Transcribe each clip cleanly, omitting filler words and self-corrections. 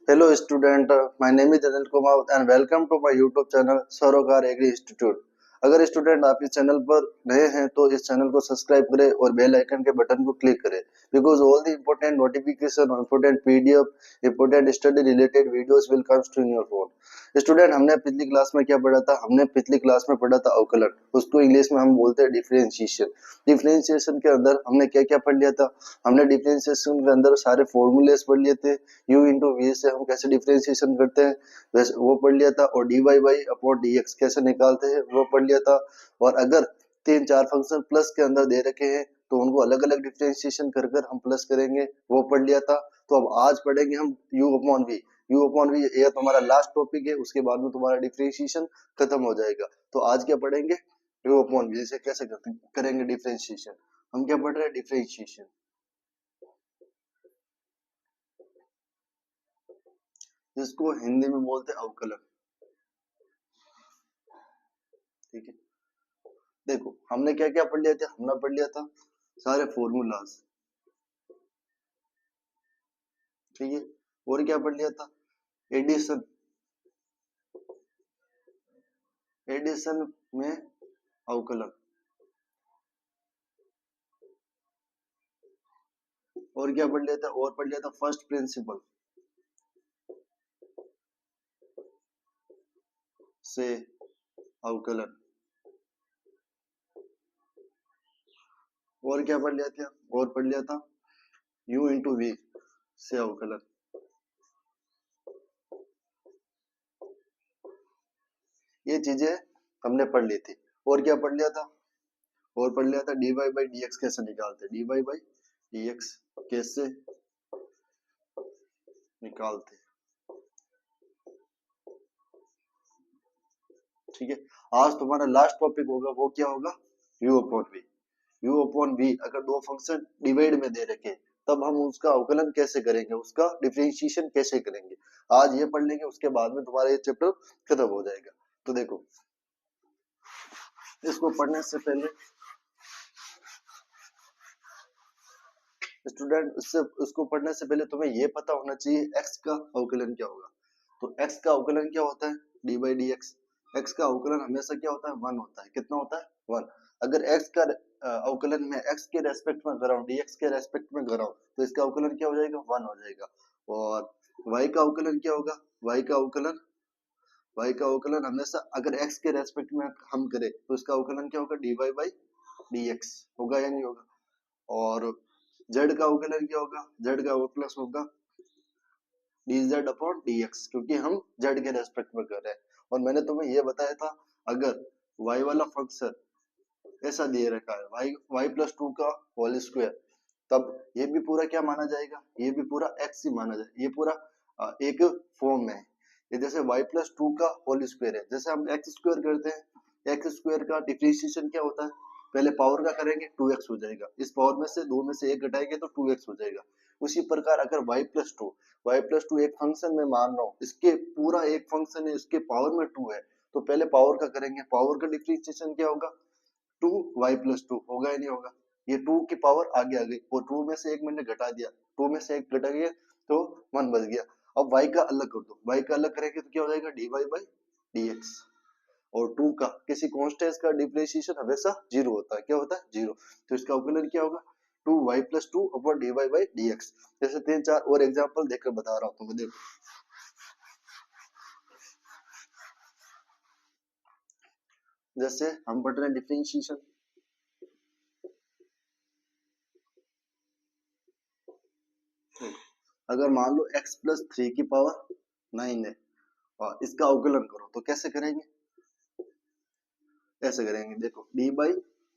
Hello student, my name is Anil Kumar and welcome to my YouTube channel सरोकार agree institute. अगर student आप इस channel पर नए हैं तो इस चैनल को सब्सक्राइब करें और बेल आइकन के बटन को क्लिक करें because all the important notification important PDF important study related videos will comes to in your phone. Student हमने पिछली क्लास में क्या पढ़ा था? हमने पिछली क्लास में पढ़ा था अवकलन, उसको इंग्लिश में हम बोलते हैं डिफरेंशिएशन। डिफरेंशिएशन के अंदर हमने क्या क्या पढ़ लिया था? हमने डिफरेंशिएशन के अंदर सारे फॉर्मूलेस पढ़ लिए थे। u इंटू वी से हम कैसे डिफरेंशिएशन करते हैं वैसे वो पढ़ लिया था, और d y by upon d x कैसे निकालते हैं वो पढ़ लिया था। और अगर तीन चार फंक्शन प्लस के अंदर दे रखे हैं तो उनको अलग अलग डिफरेंशिएशन कर कर हम प्लस करेंगे वो पढ़ लिया था। तो अब आज पढ़ेंगे हम u upon v. u upon v ये तुम्हारा लास्ट टॉपिक है, उसके बाद में तुम्हारा डिफरेंशिएशन खत्म हो जाएगा। तो आज क्या पढ़ेंगे? u अपॉन वी से कैसे करेंगे डिफरेंशिएशन। हम क्या पढ़ रहे हैं? डिफरेंशिएशन, जिसको हिंदी में बोलते हैं अवकलन। ठीक है, देखो हमने क्या क्या पढ़ लिया था? हमने पढ़ लिया था सारे फॉर्मूलाज, ठीक है। और क्या पढ़ लिया था? एडिशन, एडिशन में अवकलन। और क्या पढ़ लिया था? और पढ़ लिया था फर्स्ट प्रिंसिपल से अवकलन। और क्या पढ़ लिया था? और पढ़ लिया था u इंटू वी से अवकलन। ये चीजें हमने पढ़ ली थी। और क्या पढ़ लिया था? और पढ़ लिया था d y by d x कैसे निकालते, d y by d x कैसे निकालते। ठीक है, आज तुम्हारा लास्ट टॉपिक होगा, वो क्या होगा? u upon v. u upon v अगर दो फंक्शन डिवाइड में दे रखे तब हम उसका अवकलन कैसे करेंगे, उसका डिफरेंशिएशन कैसे करेंगे, आज ये पढ़ लेंगे। उसके बाद में तुम्हारा ये चैप्टर खत्म हो जाएगा। तो देखो, इसको पढ़ने से पहले स्टूडेंट, इसको पढ़ने से पहले तुम्हें ये पता होना चाहिए x का अवकलन क्या होगा। तो x का अवकलन क्या होता है? D by d x. X का अवकलन हमेशा क्या होता है? वन होता है। कितना होता है? वन। अगर x का अवकलन में x के रेस्पेक्ट में कराऊं, dx के रेस्पेक्ट में कराऊं तो इसका अवकलन क्या हो जाएगा? वन हो जाएगा। और y का अवकलन क्या होगा? y का अवकलन हमेशा अगर x के रेस्पेक्ट में हम करें तो इसका अवकलन क्या होगा? D y by d x होगा या नहीं होगा। और z का अवकलन क्या होगा? z का अवकलन होगा dz अपॉन dx, क्योंकि हम z के रेस्पेक्ट में कर रहे हैं। और मैंने तुम्हें यह बताया था अगर y वाला फंक्शन ऐसा दिए रखा है y प्लस टू का होल स्क्वायर, तब ये भी पूरा क्या माना जाएगा? ये भी पूरा x ही माना जाएगा। ये पूरा एक फॉर्म में है। ये जैसे y प्लस टू का होल स्क्वायर है, जैसे हम x स्क्वायर करते हैं, x स्क्वायर का डिफरेंशिएशन क्या होता है? पहले पावर का करेंगे 2x हो जाएगा, इस पावर में से दो में से एक घटाएंगे तो 2x हो जाएगा। उसी प्रकार अगर y प्लस टू एक फंक्शन में मान रहा हूँ, इसके पूरा एक फंक्शन है, इसके पावर में 2 है, तो पहले पावर का करेंगे। पावर का डिफरेंशिएशन क्या होगा? 2y प्लस टू होगा या नहीं होगा। ये 2 की पावर आगे आ गई और 2 में से एक मैंने घटा दिया, 2 में से एक घटा गया तो 1 बच गया। अब y का अलग कर दो, y का अलग करेंगे तो क्या हो जाएगा? D y by d x. और 2 का किसी कांस्टेंट का डिफरेंशिएशन हमेशा जीरो होता है। क्या होता है? जीरो। तो इसका अवकलन क्या होगा? 2y plus two upon d y by d x. जैसे तीन चार और एग्जाम्पल देकर बता रहा हूँ तुम्हें। देखो, जैसे हम पढ़ रहे हैं डिफरेंशिएशन, अगर मान लो x प्लस थ्री की पावर 9 है और इसका अवकलन करो तो कैसे करेंगे? ऐसे करेंगे। देखो, डी बाई,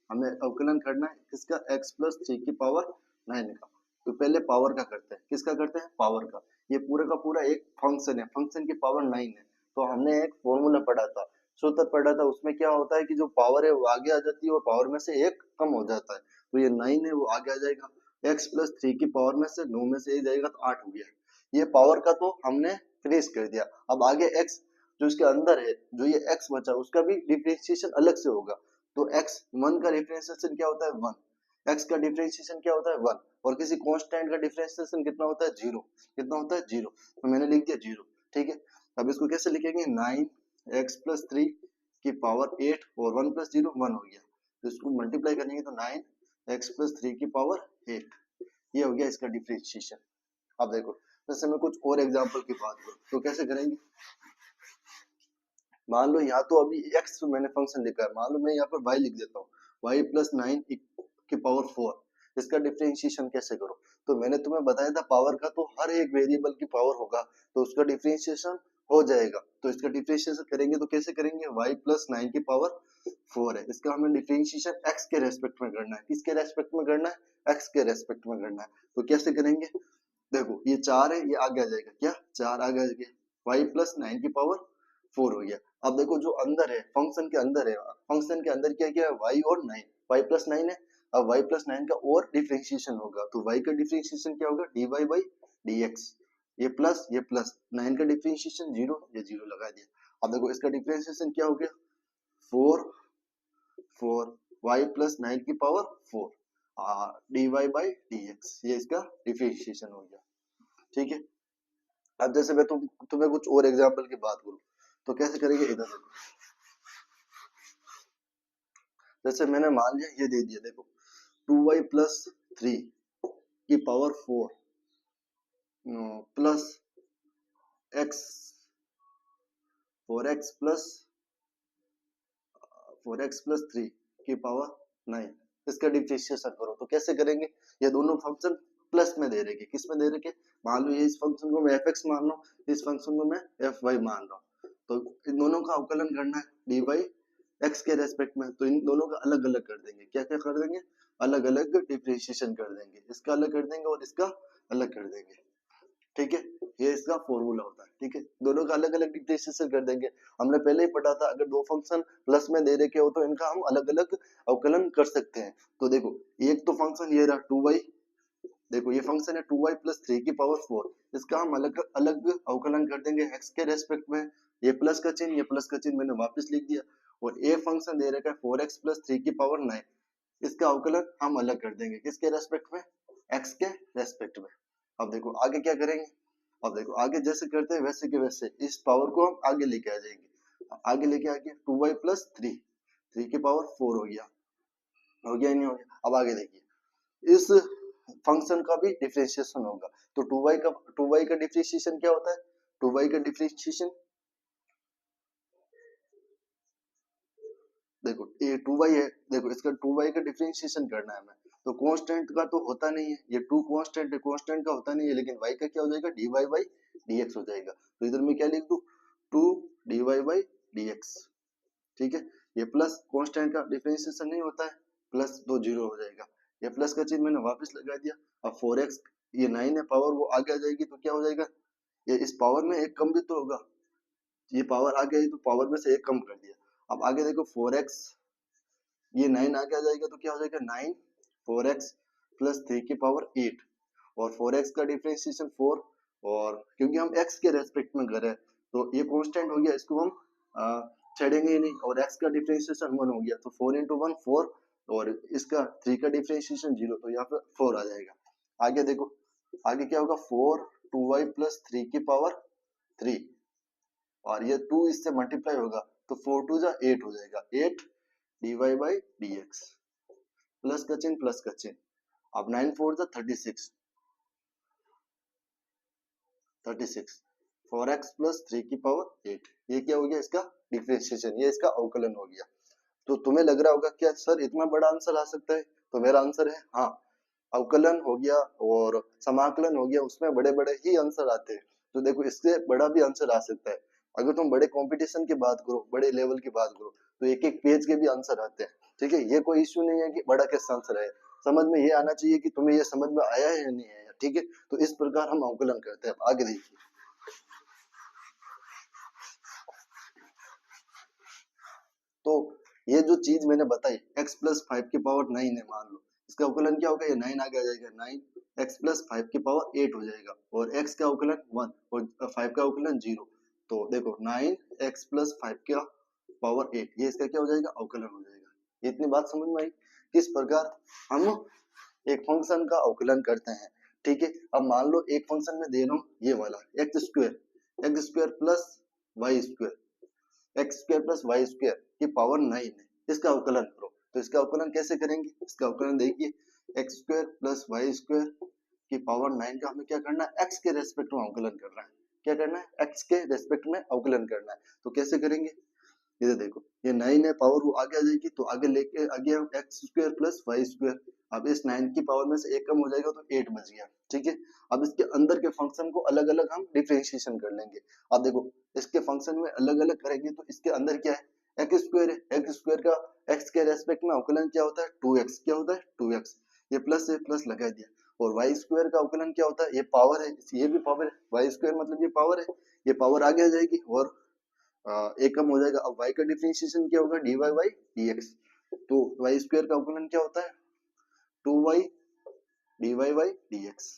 हमें अवकलन करना है किसका? x प्लस थ्री की पावर 9 का। तो पहले पावर का करते हैं। किसका करते हैं? पावर का। ये पूरा का पूरा एक फंक्शन है, फंक्शन की पावर 9 है। तो हमने एक फॉर्मूला पढ़ा था, सूत्र पढ़ा था, उसमें क्या होता है कि जो पावर है वो आगे आ जाती है और पावर में से एक कम हो जाता है। तो ये 9 है वो आगे आ जाएगा। x प्लस थ्री की पावर में से 9 में से एक जाएगा तो 8 हो गया। ये पावर का तो हमने फिनिश कर दिया। अब आगे x जो इसके अंदर है, जो ये x बचा उसका भी डिफरेंशिएशन अलग से होगा। तो x वन का डिफरेंशिएशन क्या होता है? 1। x का डिफरेंशिएशन क्या होता है 1, और किसी कांस्टेंट का डिफरेंशिएशन कितना होता है 0, कितना होता है 0, तो मैंने लिख दिया 0। ठीक है, अब इसको कैसे लिखेंगे, 9x प्लस 3 की पावर 8 और 1 प्लस 0 1 हो गया, तो इसको मल्टीप्लाई करेंगे तो 9x प्लस 3 की पावर 8, ये हो गया इसका डिफरेंशिएशन। अब देखो जैसे मैं कुछ और एग्जांपल की बात करूं तो कैसे करेंगे, मान लो यहाँ तो अभी x मैंने फंक्शन लिखा है, मान लो मैं यहाँ पर y लिख देता हूँ, y प्लस 9 की पावर 4, इसका डिफरेंशिएशन कैसे करो, तो मैंने तुम्हें बताया था पावर का तो हर एक वेरिएबल की पावर होगा तो उसका डिफरेंशिएशन हो जाएगा, तो इसका डिफरेंशिएशन करेंगे तो कैसे करेंगे, y प्लस 9 की पावर 4 है, इसका हमें डिफरेंशिएशन x के रेस्पेक्ट में करना है, किसके रेस्पेक्ट में करना है, x के रेस्पेक्ट में करना है, तो कैसे करेंगे, देखो ये 4 है, ये आगे आ जाएगा, क्या 4 आगे आ जाएगा, y प्लस 9 की पावर 4 हो गया। अब देखो जो अंदर है, फंक्शन के अंदर है, फंक्शन के अंदर क्या क्या है, y और 9, y प्लस 9 है, अब y प्लस 9 का और डिफरेंशिएशन होगा, तो y का डिफरेंशिएशन क्या होगा, dy बाई dx, ये प्लस 9 का डिफरेंशिएशन 0, ये 0 लगा दिया। अब देखो इसका डिफरेंशिएशन क्या हो गया, 4 y प्लस 9 की पावर 4 dy बाई dx, ये इसका डिफरेंशिएशन हो गया। ठीक है, अब जैसे मैं तुम्हें कुछ और एग्जांपल की बात करूं तो कैसे करेंगे, इधर देखो, जैसे मैंने मान लिया ये दे दिया, देखो 2y प्लस 3 की power 4 plus x 4x plus 3 की पावर 9, इसका डिफरेंशिएशन करो तो कैसे करेंगे, ये दोनों फंक्शन प्लस में दे रखे, किस में दे रखे, मान लो ये इस फंक्शन को मैं fx मान रहा हूँ, इस फंक्शन को मैं fy मान रहा हूँ, तो इन दोनों का अवकलन करना है dy x के रेस्पेक्ट में, तो इन दोनों का अलग अलग कर देंगे, क्या क्या कर देंगे, अलग अलग डिफरेंशिएशन कर देंगे, इसका अलग कर देंगे और इसका अलग कर देंगे। ठीक है, ये इसका फॉर्मूला होता है। ठीक है, दोनों का अलग अलग डिफरेंशिएशन कर देंगे, हमने पहले ही पढ़ा था, अगर दो फंक्शन प्लस में दे रखे हो तो इनका हम अलग अलग अवकलन कर सकते हैं। तो देखो एक तो फंक्शन ये रहा 2y, देखो ये फंक्शन है 2y प्लस 3 की पावर 4, इसका हम अलग अलग अवकलन कर देंगे x के रेस्पेक्ट में, ये प्लस का चिन्ह, ये प्लस का चिन्ह मैंने वापस लिख दिया, और ये फंक्शन दे रखा है 4x प्लस 3 की पावर 9, इसका अवकलन हम अलग कर देंगे, किसके रेस्पेक्ट में, x के रेस्पेक्ट में। अब देखो आगे क्या करेंगे, अब देखो आगे जैसे करते हैं वैसे के वैसे इस पावर को हम आगे लेके आ जाएंगे, आगे लेके आके 2y प्लस 3 की पावर 4 हो गया नहीं हो गया। अब आगे देखिए इस फंक्शन का भी डिफरेंशिएशन होगा, तो 2y का डिफरेंशिएशन क्या होता है, 2y का डिफरेंशिएशन देखो ये 2y है, देखो इसका 2y का डिफरेंशिएशन करना है हमें, तो कांस्टेंट का तो होता नहीं है, ये 2 कांस्टेंट है, कांस्टेंट का होता नहीं है, लेकिन y का क्या हो जाएगा, dy बाई dx हो जाएगा, तो इधर मैं क्या लिख दूं, 2 dy बाई dx। ठीक है, ये प्लस कांस्टेंट का डिफरेंशिएशन नहीं होता है, प्लस तो 0 हो जाएगा, ये प्लस का चिन्ह मैंने वापस लगा दिया, अब 4x ये 9 है पावर, वो आगे आ जाएगी तो क्या हो जाएगा, ये इस पावर में एक कम भी तो होगा, ये पावर आ गई तो पावर में से एक कम कर दिया। अब आगे देखो 4x ये 9 आगे आ जाएगा तो क्या हो जाएगा 9 4x प्लस 3 की पावर 8, और 4x का डिफरेंशिएशन 4, और क्योंकि हम x के रेस्पेक्ट में कर रहे हैं तो ये कांस्टेंट हो गया, इसको हम छेड़ेंगे ही नहीं, और x का डिफरेंशिएशन 1 हो गया, तो 4 into 1 4, और इसका 3 का डिफरेंशिएशन 0, तो यहाँ पे 4 आ जाएगा। आगे देखो आगे क्या होगा, 4 2y प्लस 3 की पावर 3, और ये 2 इससे मल्टीप्लाई होगा तो 4 2 जा 8 हो जाएगा, 8 dy बाई dx, प्लस का चिन्ह प्लस का चिन्ह, अब 9 4 जा 36 4x प्लस 3 की पावर 8, ये क्या हो गया इसका डिफरेंशिएशन, ये इसका अवकलन हो गया। तो तुम्हें लग रहा होगा क्या सर इतना बड़ा आंसर आ सकता है, तो मेरा आंसर है हाँ, अवकलन हो गया और समाकलन हो गया, उसमें बड़े बड़े ही आंसर आते हैं, तो देखो इससे बड़ा भी आंसर आ सकता है, अगर तुम बड़े कंपटीशन की बात करो, बड़े लेवल की बात करो, तो एक एक पेज के भी आंसर आते हैं। ठीक है, ये कोई इश्यू नहीं है कि बड़ा कैसा आंसर है, समझ में ये आना चाहिए कि तुम्हें ये समझ में आया है या नहीं आया। ठीक है, तो इस प्रकार हम अवकलन करते हैं। आगे देखिए, तो ये जो चीज मैंने बताई x प्लस 5 की पावर 9 है, मान लो इसका अवकलन क्या होगा, ये 9 आगे आ जाएगा, 9 x प्लस 5 की पावर 8 हो जाएगा, और x का अवकलन 1 और 5 का अवकलन 0, तो देखो 9 x प्लस 5 का पावर 8, ये इसका क्या हो जाएगा, अवकलन हो जाएगा। ये इतनी बात समझ में आई, किस प्रकार हम एक फंक्शन का अवकलन करते हैं, ठीक है। अब मान लो एक फंक्शन में दे रहा हूँ ये वाला x square plus y square, x square plus y square की पावर 9 है, इसका अवकलन करो। तो इसका अवकलन कैसे करेंगे, इसका अवकलन देखिए, x square plus y square की पावर 9 का हमें क्या करना है, एक्स के रेस्पेक्ट में अवकलन करना है। क्या करना है, एक्स के रेस्पेक्ट में अवकलन करना है। तो कैसे करेंगे, ये देखो ये 9 है, पावर वो आगे आ जाएगी, तो आगे लेके आगे हम x square plus y square, अब इस 9 की पावर में से एक कम हो जाएगा तो 8 बच गया, ठीक है। अब इसके अंदर के फंक्शन को अलग अलग हम डिफरेंशिएशन कर लेंगे। अब देखो इसके फंक्शन में अलग अलग करेंगे तो इसके अंदर क्या है, एक्स स्क्वायर है, एक्स स्क्वायर का एक्स के रेस्पेक्ट में अवकलन क्या होता है, 2x, क्या होता है 2x, ये प्लस से प्लस लगा दिया। और वाई स्क्वायर का अवकलन क्या होता है, ये पावर है, ये भी पावर है, वाई स्क्वायर मतलब ये पावर है, ये पावर आगे आ जाएगी और एक कम हो जाएगा। अब y का डिफरेंशिएशन क्या होगा, dy बाई dx, तो y स्क्वायर का अवकलन क्या होता है 2y dy बाई dx,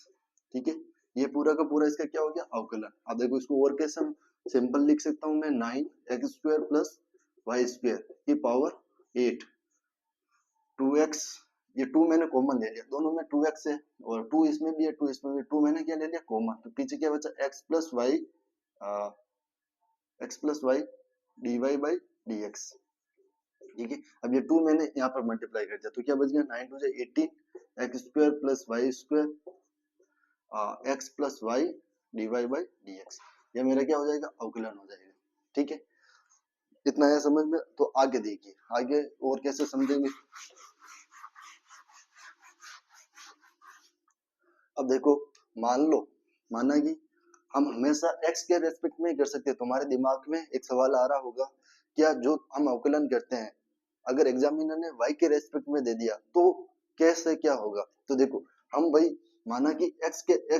ठीक है। ये पूरा का पूरा इसका क्या हो गया अवकलन। अब देखो इसको और कैसे सिंपल लिख सकता हूं मैं, 9x square plus y square की पावर 8, 2x, ये 2 मैंने कॉमन ले लिया, दोनों में 2x है और 2 इसमें भी है, 2 इसमें भी, 2 मैंने क्या ले लिया कॉमन, तो पीछे क्या बचा x plus y, x plus y d y by d x, ठीक है। अब ये 2 मैंने यहाँ पर मल्टीप्लाई कर दिया तो क्या बच गया, 9 two 18 x square plus y square x plus y d y by d x, ये मेरा क्या हो जाएगा अवकलन हो जाएगा, ठीक है। इतना है समझ में। तो आगे देखिए, आगे और कैसे समझेंगे। अब देखो मान लो, माना कि हम हमेशा x के रेस्पेक्ट में ही कर सकते हैं। तुम्हारे दिमाग में एक सवाल आ रहा होगा, क्या जो हम अवकलन करते हैं अगर एग्जामिनर ने y के रेस्पेक्ट में दे दिया तो कैसे क्या होगा। तो देखो हम भाई माना कि x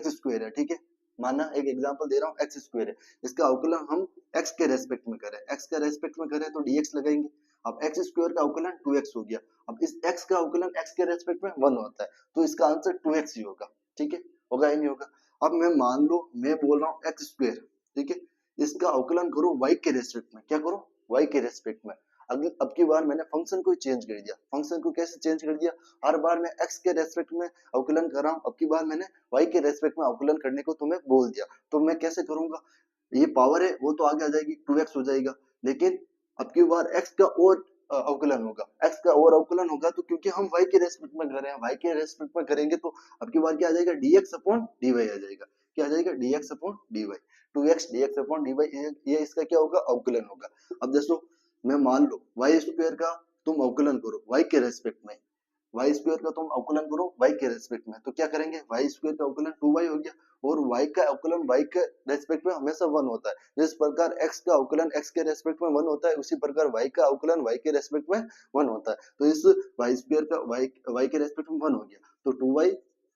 स्क्वायर है, ठीक है, माना एक एग्जांपल दे रहा हूँ x स्क्वायर है, इसका अवकलन हम x के रेस्पेक्ट में करें, x के रेस्पेक्ट में करें तो dx लगाएंगे। अब x स्क्वायर का अवकलन 2x हो गया, अब इस x का अवकलन x के रेस्पेक्ट में 1 होता है, तो इसका आंसर 2x ही होगा, ठीक है, होगा ही नहीं होगा। अब मैं मान लो मैं बोल रहा हूँ एक्स स्क्वायर, ठीक है, इसका अवकलन करो y के रेस्पेक्ट में, क्या करो y के रेस्पेक्ट में। अब की बार मैंने फंक्शन को चेंज कर दिया, फंक्शन को कैसे चेंज कर दिया, हर बार मैं x के रेस्पेक्ट में अवकलन कर रहा हूँ, अब की बार मैंने y के रेस्पेक्ट में अवकलन करने को तुम्हें बोल दिया, तो मैं कैसे करूंगा, ये पावर है वो तो आगे आ जाएगी 2x हो जाएगा, लेकिन अब की बार x का और अवकलन होगा, x का और अवकलन होगा, तो क्योंकि हम y के रेस्पेक्ट में कर रहे हैं, y के रेस्पेक्ट में करेंगे तो अब की बार क्या आ जाएगा dx अपॉन dy आ जाएगा, क्या आ जाएगा dx upon dy, 2x dx upon dy, ये इसका क्या होगा अवकलन होगा। अब देखो मैं मान लो y स्क्वायर का तुम अवकलन करो y के रेस्पेक्ट में, वाई स्क्वायर का तुम अवकलन करो y के रेस्पेक्ट में, तो क्या करेंगे वाई स्क्वायर का अवकलन 2y हो गया, और y का अवकलन y के रेस्पेक्ट में हमेशा 1 होता है, जिस प्रकार x का अवकलन x के रेस्पेक्ट में 1 होता है उसी प्रकार y का अवकलन y के रेस्पेक्ट में 1 होता है, तो इस y स्क्वायर का y के रेस्पेक्ट में 1 हो गया, तो 2y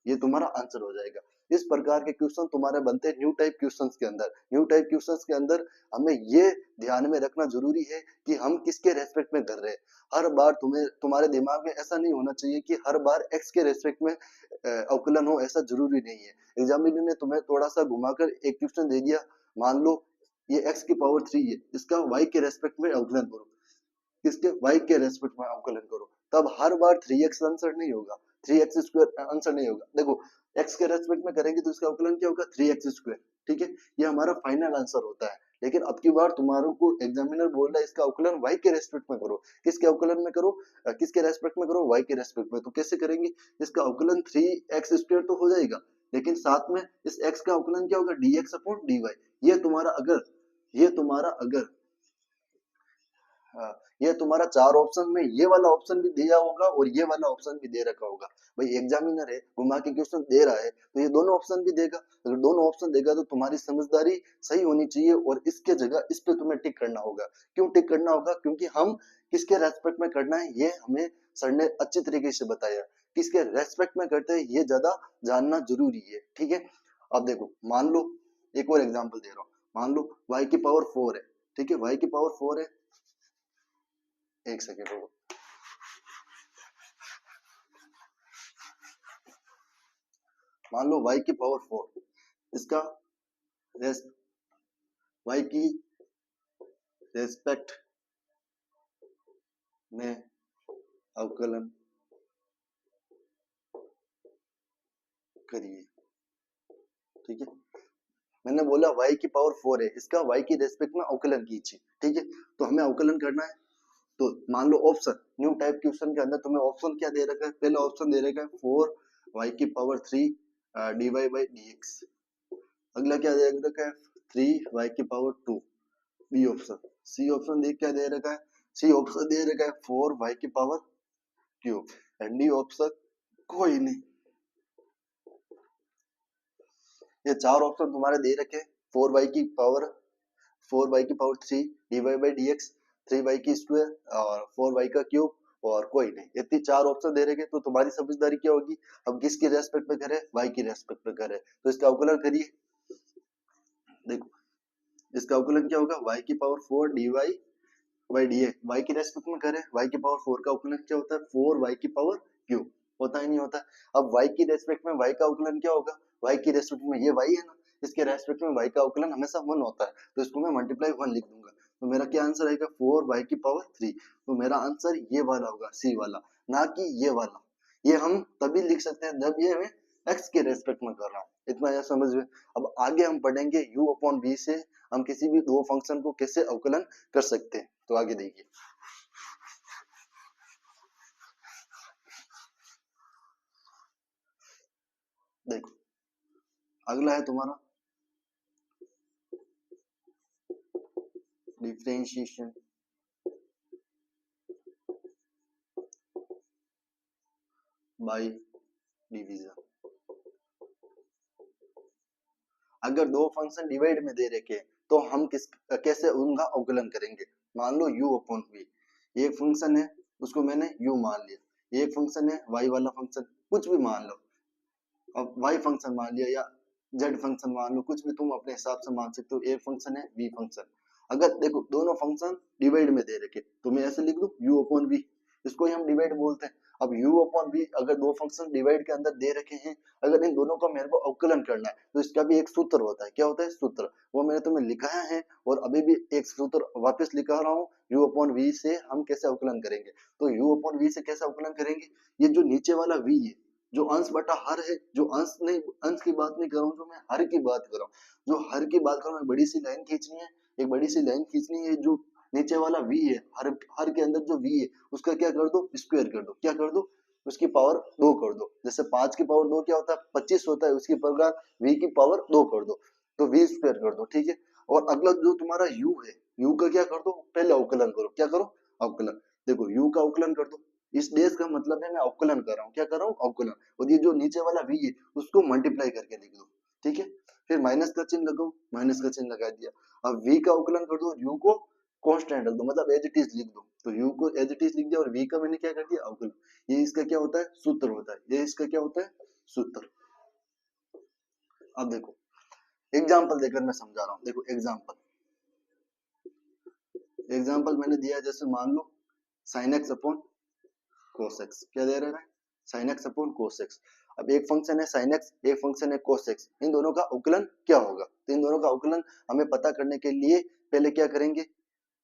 ये तुम्हारा आंसर हो जाएगा। इस प्रकार के क्वेश्चन तुम्हारे बनते हैं न्यू टाइप क्वेश्चंस के अंदर। न्यू टाइप क्वेश्चंस के अंदर हमें ये ध्यान में रखना जरूरी है कि हम किसके रेस्पेक्ट में कर रहे हैं। हर बार तुम्हारे दिमाग में ऐसा नहीं होना चाहिए कि हर बार x के रेस्पेक्ट में अवकलन हो, ऐसा जरूरी नहीं है। एग्जामिनर ने तुम्हें थोड़ा सा घुमाकर एक क्वेश्चन दे दिया, मान लो ये x की पावर 3 है, इसका y के रेस्पेक्ट में अवकलन करो, किसके y के रेस्पेक्ट में अवकलन करो, तब हर बार 3x आंसर नहीं होगा, 3x स्क्वायर आंसर नहीं होगा। देखो x के रेस्पेक्ट में करेंगे तो इसका अवकलन क्या होगा 3x स्क्वायर, ठीक है, ये हमारा फाइनल आंसर होता है। लेकिन अब की बार तुम्हारों को एग्जामिनर बोल रहा है इसका अवकलन y के रेस्पेक्ट में करो, किसके अवकलन में करो, किसके रेस्पेक्ट में करो, y के रेस्पेक्ट में। तो कैसे करेंगे, इसका अवकलन 3x स्क्वायर तो हो जाएगा, लेकिन साथ में इस x का अवकलन क्या होगा dx अपॉन dy। ये तुम्हारा अगर ये तुम्हारा 4 ऑप्शन में ये वाला ऑप्शन भी दिया होगा और ये वाला ऑप्शन भी दे रखा होगा, भाई एग्जामिनर है घुमा के क्वेश्चन दे रहा है तो ये दोनों ऑप्शन भी देगा, अगर दोनों ऑप्शन देगा तो तुम्हारी समझदारी सही होनी चाहिए और इसके जगह इस पे तुम्हें टिक करना होगा। क्यों टिक करना होगा, क्योंकि हम किसके रेस्पेक्ट में करना है ये हमें सर ने अच्छी तरीके से बताया, किसके रेस्पेक्ट में करते हैं ये ज्यादा जानना जरूरी है, ठीक है। अब देखो मान लो एक और एग्जाम्पल दे रहा हूँ, मान लो y की पावर 4 है, ठीक है, y की पावर 4 है, एक सेकेंड रुको, मान लो y की पावर 4, इसका y की रेस्पेक्ट में अवकलन करिए। ठीक है, मैंने बोला y की पावर 4 है, इसका y की रेस्पेक्ट में अवकलन कीजिए। ठीक है, तो हमें अवकलन करना है। तो मान लो ऑप्शन, न्यू टाइप क्वेश्चन के अंदर तुम्हें ऑप्शन क्या दे रखा है, पहला ऑप्शन दे रखा है 4y की पावर 3 dy बाई dx। अगला क्या दे रखा है 3y की power 2, B option. C option देख क्या दे रखा है, सी ऑप्शन दे रखा है 4y की power cube. And D option कोई नहीं। ये चार ऑप्शन तुम्हारे दे रखे, 4y की power 3 dy by dx, 3y की स्क्वायर और 4y का क्यूब और कोई नहीं। इतनी चार ऑप्शन दे रखे, तो तुम्हारी समझदारी क्या होगी, हम किसकी रेस्पेक्ट में करें, y की रेस्पेक्ट में करें। तो इसका अवकलन करिए। देखो इसका अवकलन क्या होगा, y की power 4 dy by dx, y की रेस्पेक्ट में करें, y की पावर 4 का अवकलन क्या होता है 4y की पावर क्यूब। होता ही नहीं होता। अब y की रेस्पेक्ट में y का अवकलन क्या होगा, y की रेस्पेक्ट में ये y है ना, इसके रेस्पेक्ट में y का अवकलन हमेशा 1 होता है, तो इसको मैं मल्टीप्लाई 1 लिख दूंगा। तो मेरा क्या आंसर आएगा 4y की पावर 3। तो मेरा आंसर ये वाला होगा, सी वाला, ना कि ये वाला। ये हम तभी लिख सकते हैं जब ये मैं x के रेस्पेक्ट में कर रहा हूँ। इतना यह समझ में। अब आगे हम पढ़ेंगे u अपॉन v से हम किसी भी दो फंक्शन को कैसे अवकलन कर सकते हैं। तो आगे देखिए, देखो अगला है तुम्हारा डिफरेंशिएशन बाय डिवीजन। अगर दो फंक्शन डिवाइड में दे रखे तो हम कैसे उनका अवकलन करेंगे। मान लो u अपॉन v, एक फंक्शन है उसको मैंने u मान लिया, एक फंक्शन है y वाला फंक्शन, कुछ भी मान लो, अब y फंक्शन मान लिया या z फंक्शन मान लो, कुछ भी तुम अपने हिसाब से मान सकते हो। एक फंक्शन है v फंक्शन। अगर देखो दोनों फंक्शन डिवाइड में दे रखे तो मैं ऐसे लिख दूं u अपॉन v, इसको ही हम डिवाइड बोलते हैं। अब u अपॉन v अगर दो फंक्शन डिवाइड के अंदर दे रखे हैं, अगर इन दोनों का मेरे को अवकलन करना है तो इसका भी एक सूत्र होता है। क्या होता है सूत्र, वो मैंने तुम्हें लिखाया है और अभी भी एक सूत्र वापस लिखा रहा हूँ। u अपॉन v से हम कैसे अवकलन करेंगे, तो u अपॉन v से कैसे अवकलन करेंगे, ये जो नीचे वाला v है, जो अंश बटा हर है, जो अंश नहीं, अंश की बात नहीं कर रहा हूँ, जो मैं हर की बात कर रहा हूँ, जो हर की बात कर रहा हूँ, बड़ी सी लाइन खींचनी है, एक बड़ी सी लाइन खींचनी है। जो नीचे वाला v है, हर के अंदर जो v है उसका क्या कर दो, स्क्वायर कर दो। क्या कर दो, उसकी पावर 2 कर दो। जैसे 5 की पावर 2 क्या होता है 25 होता है, उसकी प्रकार v की पावर 2 कर दो, तो v स्क्वायर कर दो। ठीक है, और अगला जो तुम्हारा u है, u का क्या कर दो, पहले अवकलन करो। क्या करो, अवकलन। देखो u का अवकलन कर दो, इस डेज का मतलब है मैं अवकलन कर रहा हूँ। क्या कर रहा हूँ, अवकलन। और ये जो नीचे वाला v है उसको मल्टीप्लाई करके लिख दो। ठीक है, फिर माइनस का चिन्ह लगाओ, माइनस का चिन्ह लगा दिया। अब v का अवकलन कर दो, u को कांस्टेंट रख दो, मतलब एज इट इज लिख दो। तो u को एज इट इज लिख दिया और v का मैंने क्या कर दिया, अवकलन। ये इसका क्या होता है, सूत्र होता है। ये इसका क्या होता है, सूत्र। अब देखो एग्जाम्पल देकर मैं समझा रहा हूँ। देखो एग्जाम्पल मैंने दिया, जैसे मान लो sine x upon cos x. क्या दे रहा है, sine x upon cos x. अब एक फंक्शन है साइन एक्स, एक फंक्शन है कोस एक्स, इन दोनों का अवकलन क्या होगा। तो इन दोनों का अवकलन हमें पता करने के लिए पहले क्या करेंगे,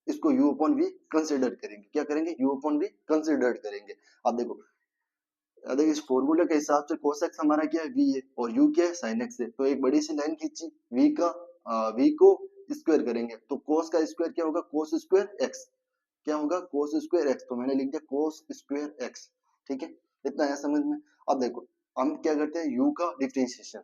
इसको u अपॉन v कंसिडर करेंगे। क्या करेंगे, u अपॉन v कंसिडर करेंगे। अब देखो इस फॉर्मूले के हिसाब से cos x हमारा क्या है, v है, और u क्या है, sin x है। तो एक बड़ी सी लाइन खींची, v को स्क्वायर करेंगे, तो cos का स्क्वायर क्या होगा, cos स्क्वायर x। क्या होगा, cos स्क्वायर x। तो मैंने लिख दिया cos स्क्वायर x। ठीक है, इतना है समझ में। अब देखो हम क्या करते हैं, u का डिफरेंशिएशन,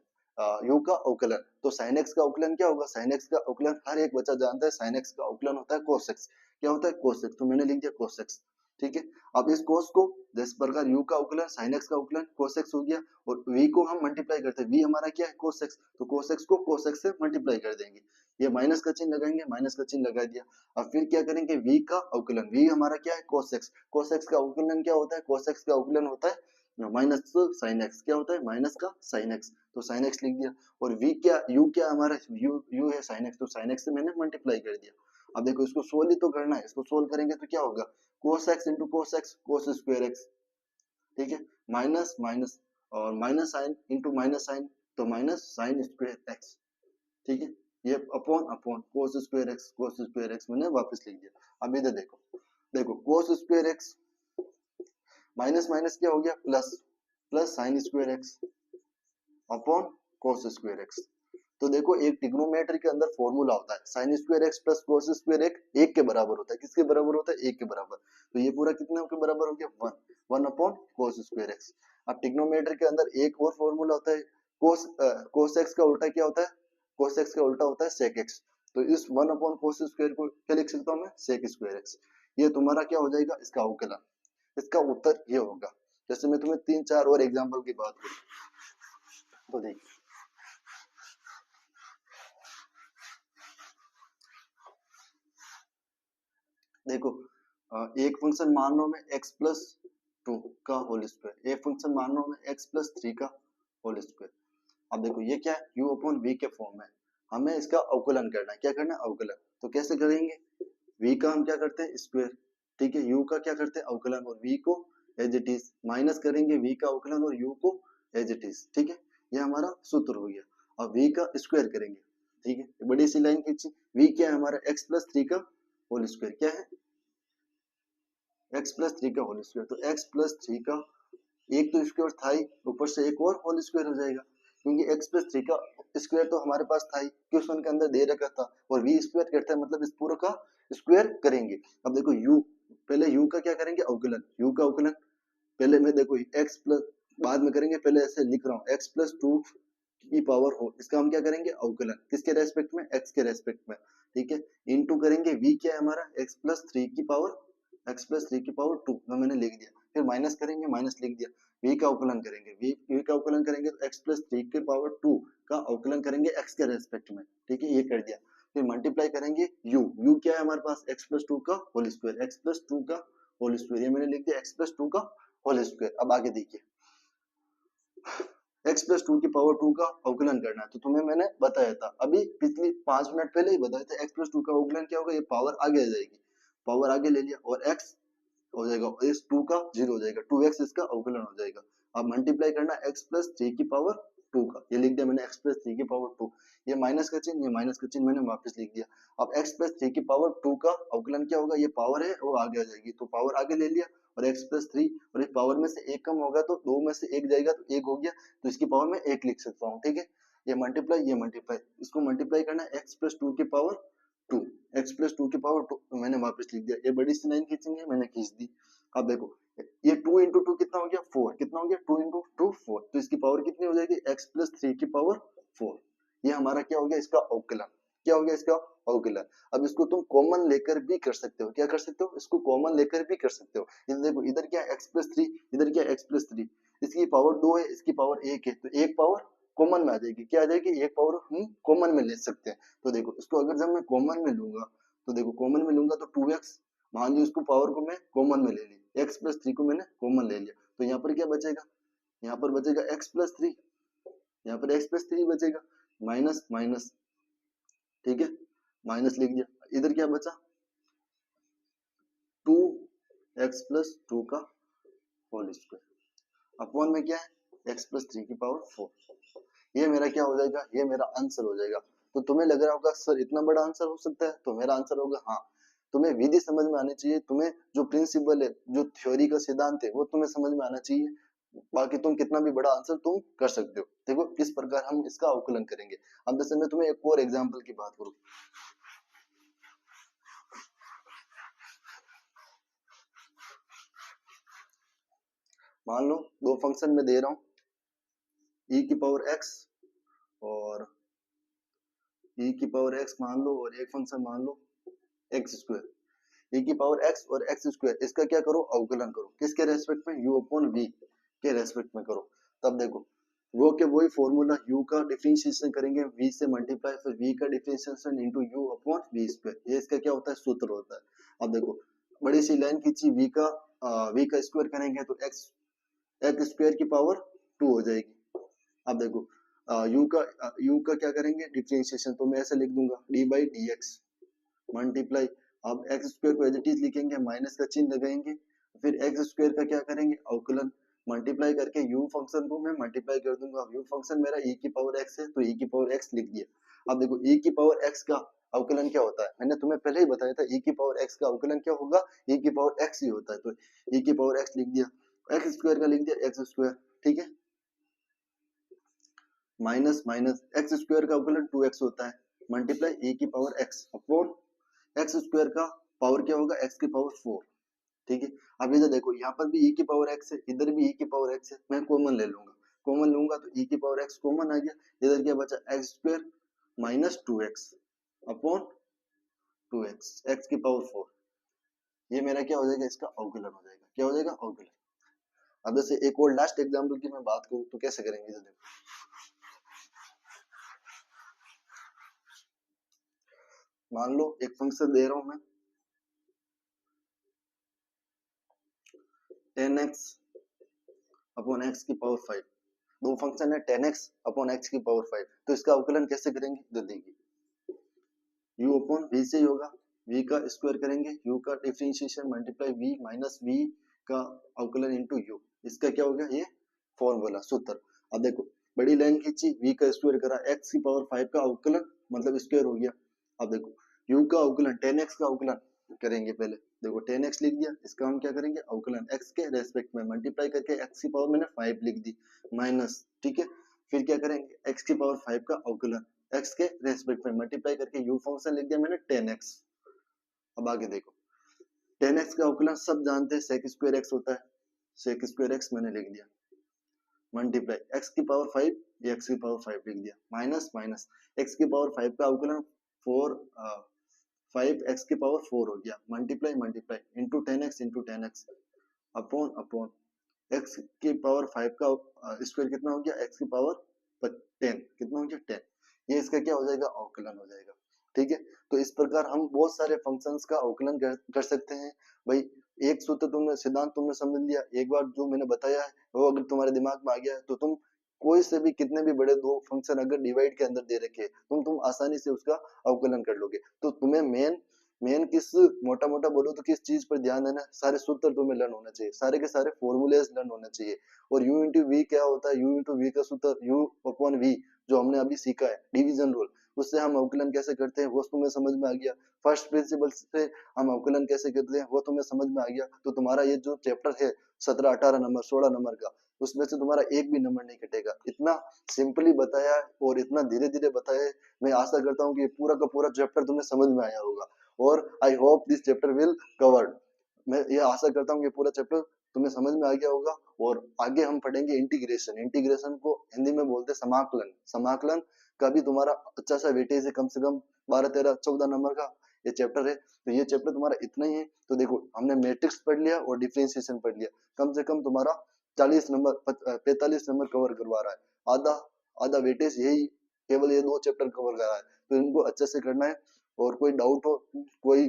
u का अवकलन। तो sin x का अवकलन क्या होगा, sin x का अवकलन हर एक बच्चा जानता है, sin x का अवकलन होता है cos x। क्या होता है, cos x। तो मैंने लिख दिया cos x। ठीक है, अब इस cos को जिस प्रकार u का अवकलन sin x का अवकलन cos x हो गया, और v को हम मल्टीप्लाई करते हैं, v हमारा क्या है cos x, तो cos x को cos x से मल्टीप्लाई कर देंगे। ये माइनस का चिन्ह लगाएंगे, माइनस का चिन्ह लगा दिया। अब फिर क्या करेंगे, v का अवकलन, v हमारा क्या है cos x, cos x का अवकलन क्या होता है, cos x का अवकलन होता है माइनस sin x। क्या होता है, माइनस का sin x। तो sin x लिख दिया, और v क्या, u क्या हमारा, u है sin x, तो sin x से मैंने मल्टीप्लाई कर दिया। अब देखो इसको सोल्व ही तो करना है, इसको सोल्व करेंगे तो क्या होगा, cos x into cos x, cos square x। ठीक है, माइनस माइनस और minus sine into minus sine, तो माइनस साइन स्क्वायर x। ठीक है, ये upon upon cos square x, cos square x मैंने वापस लिख दिया। अब इधर देखो, देखो cos square x minus minus क्या हो गया, plus, plus sign square x। Upon cos square x। तो देखो एक ट्रिग्नोमेट्री के अंदर फॉर्मूला होता है sin square x plus cos square x एक के बराबर होता है। किसके बराबर होता है? एक के बराबर। तो ये पूरा कितने के बराबर हो गया? 1 अपॉन cos स्क्वायर x। अब ट्रिग्नोमेट्री के अंदर एक और फॉर्मूला होता है cos x का उल्टा क्या होता है? cos x का उल्टा होता है sec x। तो इस 1 अपॉन cos स्क्वायर को क्या लिख सकता हूँ मैं? sec square x। ये तुम्हारा क्या हो जाएगा? इसका अवकलन। इसका उत्तर ये होगा। जैसे मैं तुम्हें 3-4 और एग्जांपल की बात करूं तो देखिए, देखो एक फंक्शन मान लो मैं x प्लस 2 का होल स्क्वायर, एक फंक्शन मान लो मैं x प्लस 3 का होल स्क्वायर। अब देखो ये क्या है? u अपॉन v के फॉर्म में। हमें इसका अवकलन करना है। क्या करना है? अवकलन। तो कैसे करेंगे? v का हम क्या करते हैं? स्क्वायर। ठीक है, u का क्या करते हैं? अवकलन। और v को एज इट इज माइनस करेंगे, v का अवकलन और u को एज इट इज। ठीक है, ये हमारा सूत्र हो गया। अब v का स्क्वायर करेंगे। ठीक है, बड़ी सी लाइन खींची। v क्या है हमारा? x प्लस 3 का होल स्क्वायर। क्या है? x प्लस 3 का होल स्क्वायर। तो x प्लस 3 का एक तो स्क्वायर था ही, ऊपर से एक और होल स्क्वायर हो जाएगा, क्योंकि x प्लस 3 का स्क्वायर तो हमारे पास था ही, क्वेश्चन के अंदर दे रखा था। और v स्क्वायर करता है, मतलब इस पूरा का स्क्वायर करेंगे। अब देखो u, पहले u का क्या करेंगे? अवकलन। u का अवकलन पहले में देखो x प्लस, बाद में करेंगे, पहले ऐसे लिख रहा हूँ x प्लस 2 की पावर हो, इसका हम क्या करेंगे? अवकलन। किसके रेस्पेक्ट में? x के रेस्पेक्ट में। ठीक है, इनटू करेंगे v क्या है हमारा? x प्लस 3 की पावर, x प्लस 3 की पावर 2 में मैंने लिख दिया। फिर माइनस करेंगे, माइनस लिख दिया। v का अवकलन करेंगे, v का अवकलन करेंगे तो x प्लस 3 की पावर 2 का अवकलन करेंगे x के रेस्पेक्ट में। ठीक है, ये कर दिया। फिर मल्टीप्लाई करेंगे u क्या है हमारे पास? x प्लस 2 का होल स्क्वायर, x प्लस 2 का होल स्क्वायर, ये मैंने लिख दिया x प्लस 2 का होल स्क्वायर। अब आगे देखिए, x प्लस 2 की पावर 2 का अवकलन करना है। तो तुम्हें मैंने बताया था अभी पिछली 5 मिनट पहले ही बताया था, x प्लस 2 का अवकलन क्या होगा? ये पावर आगे आ जाएगी, पावर आगे ले लिया और x हो जाएगा, इस 2 का 0 हो जाएगा, 2x इसका अवकलन हो जाएगा। अब मल्टीप्लाई करना x प्लस 3 की पावर 2 का, ये लिख दिया मैंने x प्लस 3 की पावर 2। ये माइनस का चिन्ह, ये माइनस का चिन्ह मैंने वापस लिख दिया। अब x प्लस 3 की पावर 2 का अवकलन क्या होगा? ये पावर है वो आगे आ जाएगी, तो पावर आगे ले लिया और x प्लस 3, और इस पावर में से एक कम होगा तो 2 में से एक जाएगा तो 1 हो गया, तो इसकी पावर में 1 लिख सकता हूँ। ठीक है, ये मल्टीप्लाई, ये मल्टीप्लाई, इसको मल्टीप्लाई करना है x प्लस 2 की पावर 2, x प्लस 2 की पावर 2, तो मैंने वापस लिख दिया। ये बड़ी सी लाइन खींचेंगे, मैंने खींच दी। अब देखो ये 2 इंटू 2 कितना हो गया? 4। कितना हो गया? 2 इंटू 2 4। तो इसकी पावर कितनी हो जाएगी? x प्लस 3 की पावर 4। ये हमारा क्या हो गया? इसका अवकलन। क्या हो गया? इसका अवकलन। अब इसको तुम कॉमन लेकर भी कर सकते हो। क्या कर सकते हो? इसको कॉमन लेकर भी कर सकते हो। इधर देखो, इधर क्या है? x प्लस 3, इधर क्या है? x plus 3। इसकी पावर 2 है, इसकी पावर 1 है, तो एक पावर कॉमन में आ जाएगी। क्या आ जाएगी? एक पावर हम कॉमन में ले सकते हैं। तो देखो इसको अगर जब मैं कॉमन में लूंगा, तो देखो कॉमन में लूंगा तो 2x, मान लो इसको पावर को मैं कॉमन में ले ली, x प्लस 3 को मैंने कॉमन ले लिया, तो यहाँ पर क्या बचेगा? यहाँ पर बचेगा x प्लस 3, यहाँ पर x प्लस 3 बचेगा, माइनस माइनस। ठीक है, माइनस लिख दिया। इधर क्या बचा? 2x प्लस 2 का होल स्क्वायर अपॉन में क्या है? x प्लस 3 की पावर 4। ये मेरा क्या हो जाएगा? ये मेरा आंसर हो जाएगा। तो तुम्हें लग रहा होगा सर इतना बड़ा आंसर हो सकता है? तो मेरा आंसर होगा हाँ। तुम्हें विधि समझ में आनी चाहिए, तुम्हें जो प्रिंसिपल है, जो थ्योरी का सिद्धांत है, वो तुम्हें समझ में आना चाहिए। बाकी तुम कितना भी बड़ा आंसर तुम कर सकते हो। देखो किस प्रकार हम इसका अवकलन करेंगे। अब जैसे मैं तुम्हें एक और एग्जाम्पल की बात करूं, मान लो दो फंक्शन में दे रहा हूं, e की पावर x और e की पावर x मान लो, और एक फंक्शन मान लो x स्क्वायर। e की पावर x और x स्क्वायर, इसका क्या करो? अवकलन करो। किसके रेस्पेक्ट में? u अपॉन v के रेस्पेक्ट में करो। तब देखो वो के वही फॉर्मूला, u का डिफरेंशिएशन करेंगे v से मल्टीप्लाई, फिर v का differentiation into u upon v square, ये इसका क्या होता है? सूत्र होता है। अब देखो बड़ी सी लाइन खींची, v का स्क्वायर करेंगे तो x स्क्वायर की पावर 2 हो जाएगी। अब देखो u का क्या करेंगे? डिफरेंशिएशन, तो मैं ऐसे लिख दूंगा d by d x multiply. अब एक्स स्क्वायर को एज इट इज लिखेंगे, माइनस का चिन्ह लगाएंगे, फिर एक्स स्क्वायर का क्या करेंगे? अवकलन। मल्टीप्लाई करके u फंक्शन को मैं मल्टीप्लाई कर दूंगा। u फंक्शन मेरा e की पावर x है, तो e की पावर x लिख दिया। अब देखो e की पावर x का अवकलन क्या होता है? मैंने तुम्हें पहले ही बताया था, e की पावर x का अवकलन क्या होगा? e की पावर x ही होता है, तो e की पावर x लिख दिया, x स्क्वायर का लिख दिया x स्क्वायर। ठीक है, माइनस माइनस एक्स स्क्वायर का अवकलन 2x होता है, मल्टीप्लाई ए की power x upon x square का पावर क्या होगा, x की पावर 4। ठीक है, अब इधर देखो यहाँ पर भी e की पावर x है, इधर भी e की पावर x है, मैं कॉमन ले लूंगा, कॉमन लूंगा तो e की पावर x कॉमन आ गया, इधर क्या बचा x square minus 2x upon 2x x की पावर 4। ये मेरा क्या हो जाएगा, इसका अवकलन हो जाएगा, क्या हो जाएगा, अवकलन। अब जैसे एक और लास्ट एग्जांपल की मैं बात करूं तो कैसे करेंगे, तो देखो मान लो एक फंक्शन दे रहा हूं मैं 10x अपॉन x की पावर 5, दो फंक्शन है 10x अपॉन x की पावर 5, तो इसका अवकलन कैसे करेंगे, तो देखिए u अपॉन v से ही होगा, v का स्क्वायर करेंगे, u का differentiation multiply v minus v का अवकलन इनटू u, इसका क्या हो गया, ये फॉर्मूला सूत्र। अब देखो बड़ी लाइन खींची, v का स्क्वायर करा, x की पावर 5 का अवकलन मतलब स्क्वायर हो गया। अब देखो u का अवकलन 10x का अवकलन करेंगे, पहले देखो 10x लिख दिया, इसका हम क्या करेंगे, अवकलन x के रेस्पेक्ट में मल्टीप्लाई करके x की पावर मैंने 5 लिख दी माइनस, ठीक है, फिर क्या करेंगे x की पावर 5 का अवकलन x के रेस्पेक्ट में मल्टीप्लाई करके u फंक्शन लिख दिया मैंने 10x। अब आगे देखो 10x का अवकलन सब जानते हैं sec स्क्वायर x होता है, sec स्क्वायर x मैंने लिख दिया मल्टीप्लाई x की पावर 5, ये x की पावर 5 लिख दिया माइनस माइनस x की पावर 5 का अवकलन 4 5x की पावर 4 हो गया multiply multiply into 10x into 10x upon upon x की पावर 5 का स्क्वायर कितना हो गया, x की पावर 10 कितना हो गया 10, ये इसका क्या हो जाएगा, अवकलन हो जाएगा। ठीक है, तो इस प्रकार हम बहुत सारे फंक्शंस का अवकलन कर सकते हैं। भाई एक सूत्र तुमने, सिद्धांत तुमने समझ लिया, एक बार जो मैंने बताया है वो अगर तुम्हारे दिमाग में आ गया है तो तुम कोई से भी कितने भी बड़े दो फंक्शन अगर डिवाइड के अंदर दे रखे तुम आसानी से उसका अवकलन कर लोगे। तो तुम्हें मेन मेन किस मोटा मोटा बोलो तो किस चीज पर ध्यान देना, सारे सूत्र तुम्हें लर्न होना चाहिए, सारे के सारे फॉर्मूलेज लर्न होना चाहिए। और u इंटू वी क्या होता है, u इंटू वी का सूत्र u अपॉन वी जो हमने अभी सीखा है डिवीजन रूल, उससे हम अवकलन कैसे करते हैं वो तुम्हें समझ में आ गया। फर्स्ट प्रिंसिपल से हम अवकलन कैसे करते हैं वो तुम्हें समझ में आ गया। तो तुम्हारा ये जो चैप्टर है 17 18 नंबर 16 नंबर का, उसमें से तुम्हारा एक भी नंबर नहीं कटेगा। इतना सिंपली बताया है और इतना धीरे धीरे बताया है, मैं आशा करता हूँ कि पूरा का पूरा चैप्टर तुम्हें समझ में आया होगा और I hope this chapter will covered. मैं ये आशा करता हूँ कि पूरा चैप्टर तुम्हें समझ में आ गया होगा। और आगे हम पढ़ेंगे इंटीग्रेशन, इंटीग्रेशन को हिंदी में बोलते हैं समाकलन, समाकलन का भी तुम्हारा अच्छा सा वेटेज है, कम से कम 12 13 14 नंबर का ये चैप्टर है। तो ये चैप्टर तुम्हारा इतना ही है। तो देखो हमने मैट्रिक्स पढ़ लिया और डिफरेंशिएशन पढ़ लिया, कम से कम तुम्हारा 40 नंबर 45 नंबर कवर करवा रहा है। आधा आधा वेटेज यही केवल ये दो चैप्टर कवर कर रहा है, तो इनको अच्छे से करना है। और कोई डाउट हो, कोई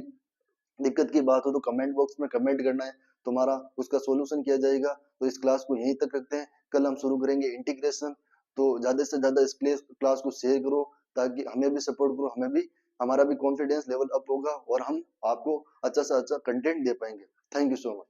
दिक्कत की बात हो तो कमेंट बॉक्स में कमेंट करना है, तुम्हारा उसका सॉल्यूशन किया जाएगा। तो इस क्लास को यहीं तक रखते हैं, कल हम शुरू करेंगे इंटीग्रेशन। तो ज्यादा से ज्यादा इस क्लास को शेयर करो ताकि हमें भी सपोर्ट करो, हमें भी हमारा भी कॉन्फिडेंस लेवल अप होगा और हम आपको अच्छा से अच्छा कंटेंट दे पाएंगे। Thank you so much.